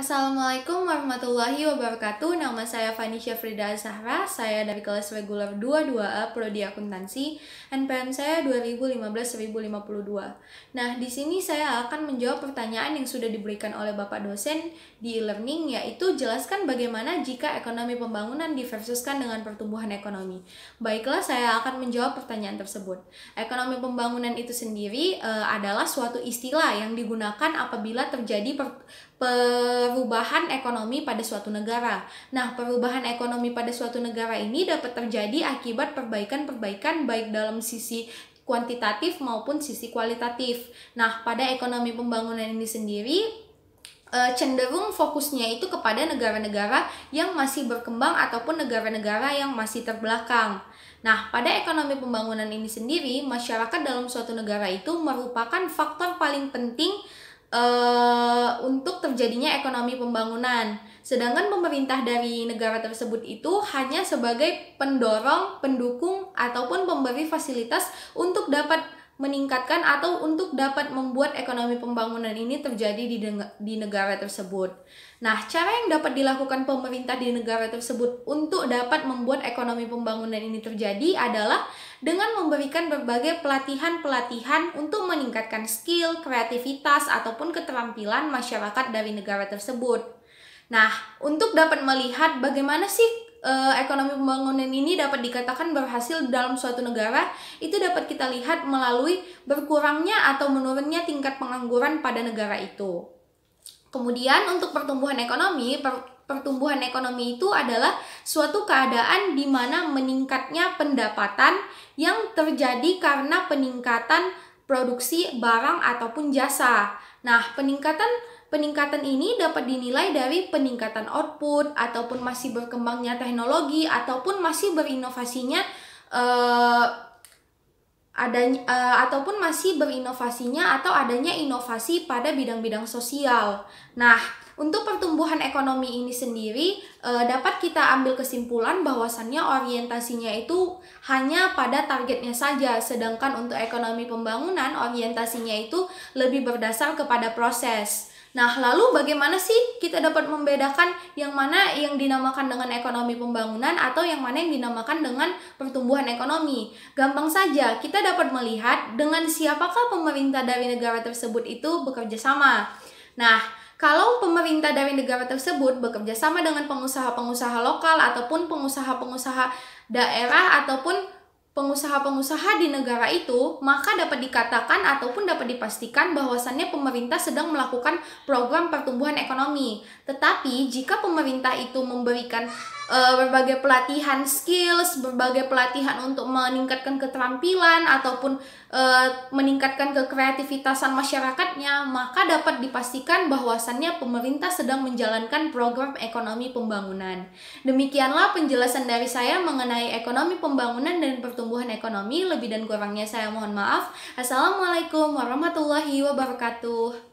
Assalamualaikum warahmatullahi wabarakatuh. Nama saya Vanisha Frida Zahra. Saya dari kelas reguler 22A Prodi Akuntansi. NPM saya 2015-1052. Nah, di sini saya akan menjawab pertanyaan yang sudah diberikan oleh Bapak dosen di e-learning, yaitu jelaskan bagaimana jika ekonomi pembangunan diversuskan dengan pertumbuhan ekonomi. Baiklah, saya akan menjawab pertanyaan tersebut. Ekonomi pembangunan itu sendiri adalah suatu istilah yang digunakan apabila terjadi perubahan ekonomi pada suatu negara. Nah, perubahan ekonomi pada suatu negara ini dapat terjadi akibat perbaikan-perbaikan baik dalam sisi kuantitatif maupun sisi kualitatif. Nah, pada ekonomi pembangunan ini sendiri cenderung fokusnya itu kepada negara-negara yang masih berkembang ataupun negara-negara yang masih terbelakang. Nah, pada ekonomi pembangunan ini sendiri, masyarakat dalam suatu negara itu merupakan faktor paling penting untuk terjadinya ekonomi pembangunan. Sedangkan pemerintah dari negara tersebut itu hanya sebagai pendorong, pendukung, ataupun pemberi fasilitas untuk dapat meningkatkan atau untuk dapat membuat ekonomi pembangunan ini terjadi di negara tersebut. Nah, cara yang dapat dilakukan pemerintah di negara tersebut untuk dapat membuat ekonomi pembangunan ini terjadi adalah dengan memberikan berbagai pelatihan-pelatihan untuk meningkatkan skill, kreativitas, ataupun keterampilan masyarakat dari negara tersebut. Nah, untuk dapat melihat bagaimana sih ekonomi pembangunan ini dapat dikatakan berhasil dalam suatu negara, itu dapat kita lihat melalui berkurangnya atau menurunnya tingkat pengangguran pada negara itu. Kemudian untuk pertumbuhan ekonomi itu adalah suatu keadaan di mana meningkatnya pendapatan yang terjadi karena peningkatan produksi barang ataupun jasa. Nah, peningkatan ini dapat dinilai dari peningkatan output ataupun masih berkembangnya teknologi ataupun masih berinovasinya atau adanya inovasi pada bidang-bidang sosial. Nah, untuk pertumbuhan ekonomi ini sendiri dapat kita ambil kesimpulan bahwasannya orientasinya itu hanya pada targetnya saja, sedangkan untuk ekonomi pembangunan orientasinya itu lebih berdasar kepada proses. Nah, lalu bagaimana sih kita dapat membedakan yang mana yang dinamakan dengan ekonomi pembangunan atau yang mana yang dinamakan dengan pertumbuhan ekonomi? Gampang saja, kita dapat melihat dengan siapakah pemerintah dari negara tersebut itu bekerja sama. Nah, kalau pemerintah dari negara tersebut bekerja sama dengan pengusaha-pengusaha lokal ataupun pengusaha-pengusaha daerah ataupun pengusaha-pengusaha di negara itu, maka dapat dikatakan ataupun dapat dipastikan bahwasannya pemerintah sedang melakukan program pertumbuhan ekonomi. Tetapi jika pemerintah itu memberikan berbagai pelatihan skills, berbagai pelatihan untuk meningkatkan keterampilan ataupun meningkatkan kekreativitasan masyarakatnya, maka dapat dipastikan bahwasannya pemerintah sedang menjalankan program ekonomi pembangunan. Demikianlah penjelasan dari saya mengenai ekonomi pembangunan dan pertumbuhan ekonomi. Lebih dan kurangnya saya mohon maaf. Assalamualaikum warahmatullahi wabarakatuh.